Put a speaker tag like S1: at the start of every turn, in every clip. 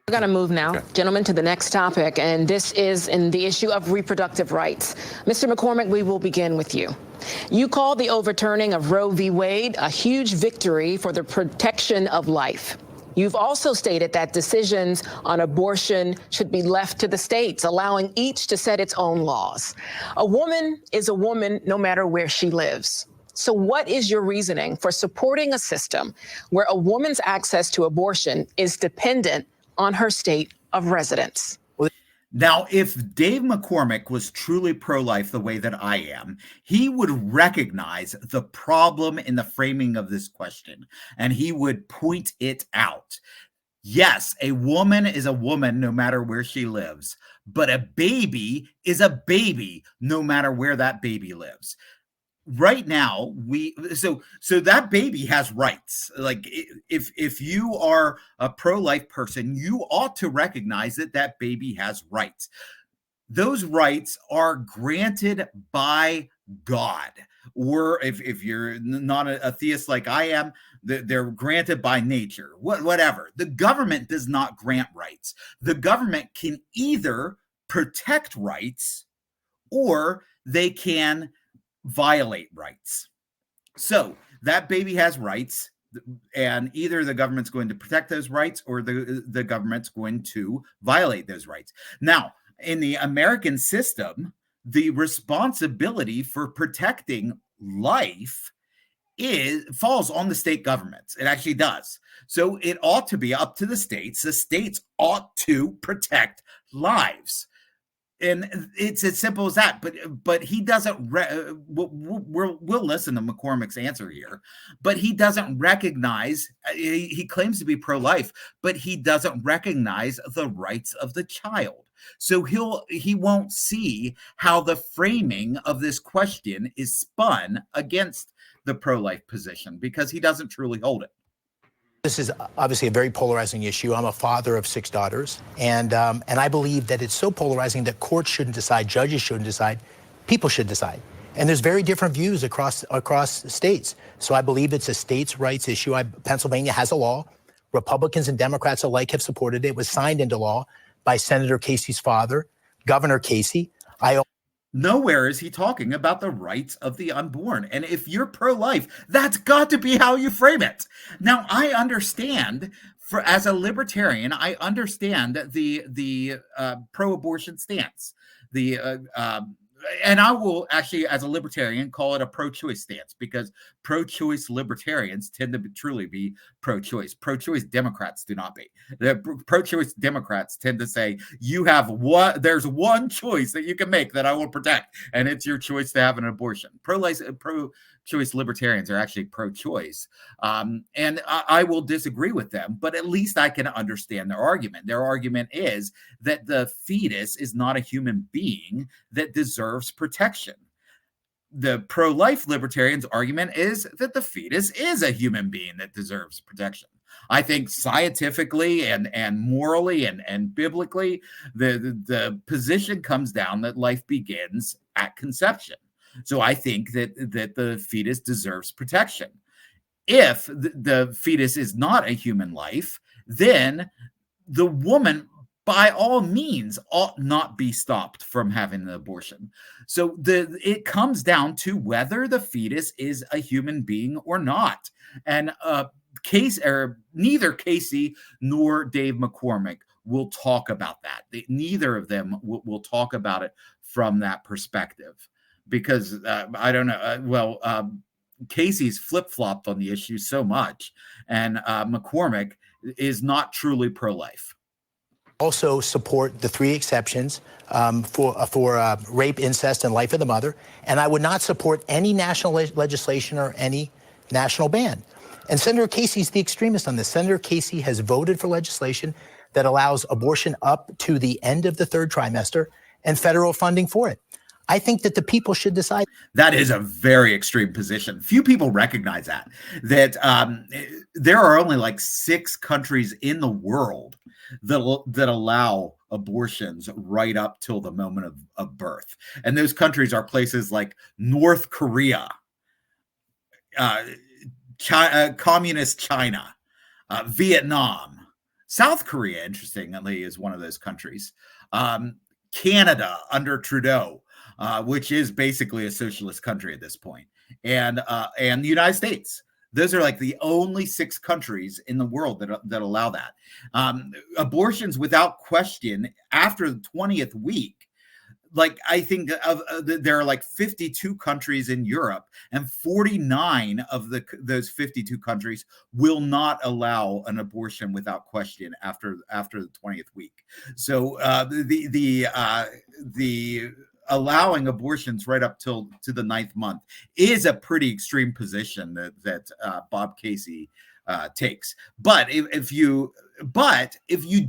S1: We're going to move now,
S2: Okay.
S1: gentlemen, to the next topic, and this is in the issue of reproductive rights. Mr. McCormick, we will begin with you. You call the overturning of Roe v. Wade a huge victory for the protection of life. You've also stated that decisions on abortion should be left to the states, allowing each to set its own laws. A woman is a woman no matter where she lives. So what is your reasoning for supporting a system where a woman's access to abortion is dependent on her state of residence?
S3: Now, if Dave McCormick was truly pro-life the way that I am, he would recognize the problem in the framing of this question, and he would point it out. Yes, a woman is a woman no matter where she lives, but a baby is a baby no matter where that baby lives. Right now, so that baby has rights. Like if you are a pro-life person, you ought to recognize that that baby has rights. Those rights are granted by God, or if you're not a theist like I am, they're granted by nature. Whatever. The government does not grant rights. The government can either protect rights or they can violate rights. So that baby has rights, and either the government's going to protect those rights or the government's going to violate those rights. Now, in the American system, the responsibility for protecting life falls on the state governments. It actually does. So it ought to be up to the states. The states ought to protect lives. And it's as simple as that. But he doesn't. We'll listen to McCormick's answer here. But he doesn't recognize. He claims to be pro-life, but he doesn't recognize the rights of the child. So he won't see how the framing of this question is spun against the pro-life position because he doesn't truly hold it.
S4: This is obviously a very polarizing issue. I'm a father of 6 daughters, and I believe that it's so polarizing that courts shouldn't decide, judges shouldn't decide, people should decide. And there's very different views across states. So I believe it's a states' rights issue. Pennsylvania has a law. Republicans and Democrats alike have supported it. It was signed into law by Senator Casey's father, Governor Casey.
S3: Nowhere is he talking about the rights of the unborn. And if you're pro-life, that's got to be how you frame it. Now, I understand, as a libertarian, I understand the pro-abortion stance. And I will actually, as a libertarian, call it a pro-choice stance because pro-choice libertarians tend to truly be pro-choice. Pro-choice Democrats do not be. The pro-choice Democrats tend to say, there's one choice that you can make that I will protect, and it's your choice to have an abortion. Pro-choice libertarians are actually pro-choice. And I will disagree with them, but at least I can understand their argument. Their argument is that the fetus is not a human being that deserves protection. The pro-life libertarians' argument is that the fetus is a human being that deserves protection. I think scientifically and morally and biblically, the position comes down that life begins at conception. So I think that the fetus deserves protection. If the fetus is not a human life, then the woman, by all means, ought not be stopped from having an abortion. So it comes down to whether the fetus is a human being or not. And neither Casey nor Dave McCormick will talk about that. Neither of them will talk about it from that perspective. Because I don't know. Casey's flip-flopped on the issue so much, and McCormick is not truly pro-life.
S4: Also support the 3 exceptions for rape, incest, and life of the mother. And I would not support any national legislation or any national ban. And Senator Casey's the extremist on this. Senator Casey has voted for legislation that allows abortion up to the end of the 3rd trimester and federal funding for it. I think that the people should decide.
S3: That is a very extreme position. Few people recognize that there are only like 6 countries in the world that allow abortions right up till the moment of birth. And those countries are places like North Korea, Communist China, Vietnam, South Korea, interestingly, is one of those countries. Canada under Trudeau, which is basically a socialist country at this point, and the United States. Those are like the only 6 countries in the world that allow that. Abortions without question after the 20th week. Like, I think there are like 52 countries in Europe, and 49 of those 52 countries will not allow an abortion without question after the 20th week. So the allowing abortions right up to the 9th month is a pretty extreme position that Bob Casey takes. But if you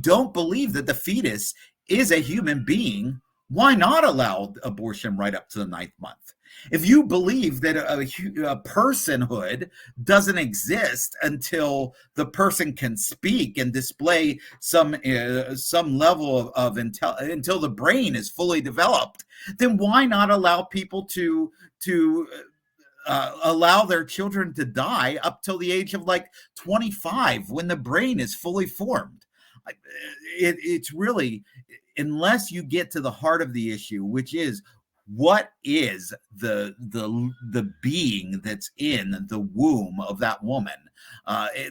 S3: don't believe that the fetus is a human being, why not allow abortion right up to the 9th month? If you believe that a personhood doesn't exist until the person can speak and display some level of until the brain is fully developed, then why not allow people to allow their children to die up till the age of like 25 when the brain is fully formed? It's really, unless you get to the heart of the issue, which is what is the being that's in the womb of that woman,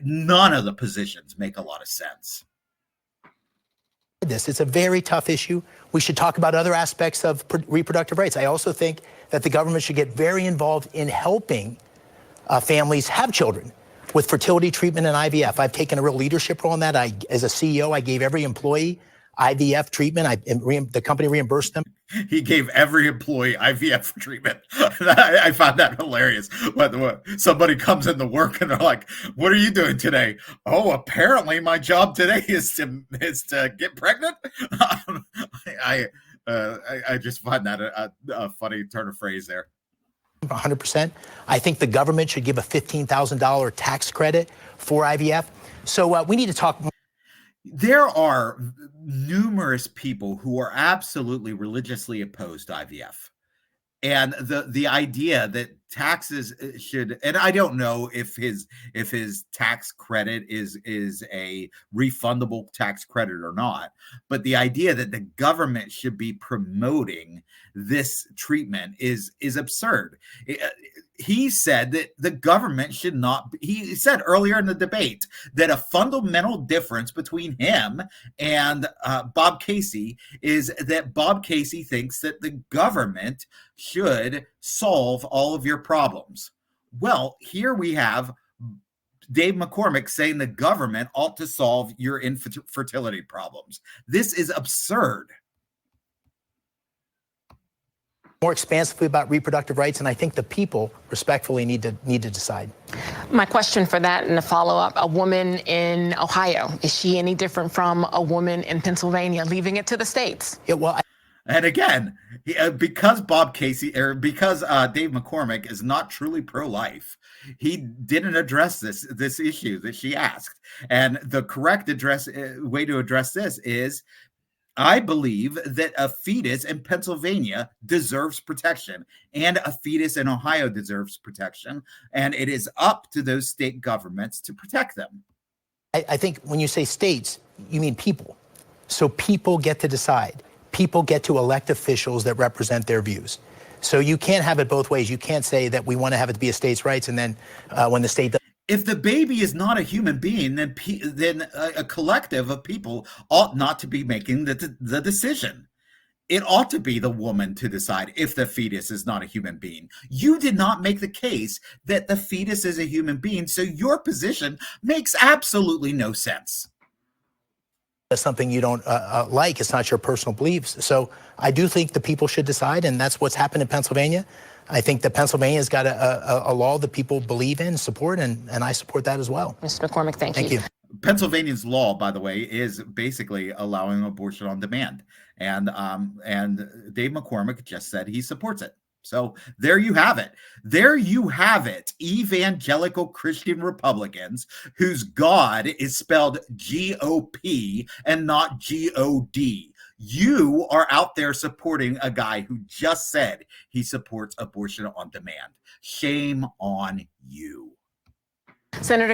S3: none of the positions make a lot of sense.
S4: It's a very tough issue. We should talk about other aspects of reproductive rights. I also think that the government should get very involved in helping families have children with fertility treatment and IVF. I've taken a real leadership role in that. As a CEO, I gave every employee IVF treatment. The company reimbursed them.
S3: He gave every employee IVF treatment. I found that hilarious. When somebody comes into work and they're like, "What are you doing today?" "Oh, apparently my job today is to get pregnant." I just find that a funny turn of phrase there.
S4: 100%. I think the government should give a $15,000 tax credit for IVF. So we need to talk more.
S3: There are numerous people who are absolutely religiously opposed to IVF. And the idea that taxes should, and I don't know if his tax credit is a refundable tax credit or not, but the idea that the government should be promoting this treatment is absurd. He said that the government should not. He said earlier in the debate that a fundamental difference between him and Bob Casey is that Bob Casey thinks that the government should solve all of your problems. Well, here we have Dave McCormick saying the government ought to solve your infertility problems. This is absurd.
S4: More expansively about reproductive rights, and I think the people respectfully need to decide.
S1: My question for that and a follow-up, a woman in Ohio, is she any different from a woman in Pennsylvania, leaving it to the states?
S4: Yeah, well,
S3: and again, because Bob Casey, or because Dave McCormick is not truly pro-life, he didn't address this issue that she asked. And the correct way to address this is, I believe that a fetus in Pennsylvania deserves protection, and a fetus in Ohio deserves protection, and it is up to those state governments to protect them.
S4: I think when you say states, you mean people. So people get to decide. People get to elect officials that represent their views. So you can't have it both ways. You can't say that we want to have it to be a state's rights, and then when the state does.
S3: If the baby is not a human being, then a collective of people ought not to be making the decision. It ought to be the woman to decide if the fetus is not a human being. You did not make the case that the fetus is a human being, so your position makes absolutely no sense.
S4: Something you don't like, it's not your personal beliefs. So I do think the people should decide, and that's what's happened in Pennsylvania. I think that Pennsylvania's got a law that people believe in, support, and I support that as well.
S1: Mr. McCormick, thank you.
S3: Pennsylvania's law, by the way, is basically allowing abortion on demand, and Dave McCormick just said he supports it. So there you have it. There you have it. Evangelical Christian Republicans whose God is spelled GOP and not GOD. You are out there supporting a guy who just said he supports abortion on demand. Shame on you.
S1: Senator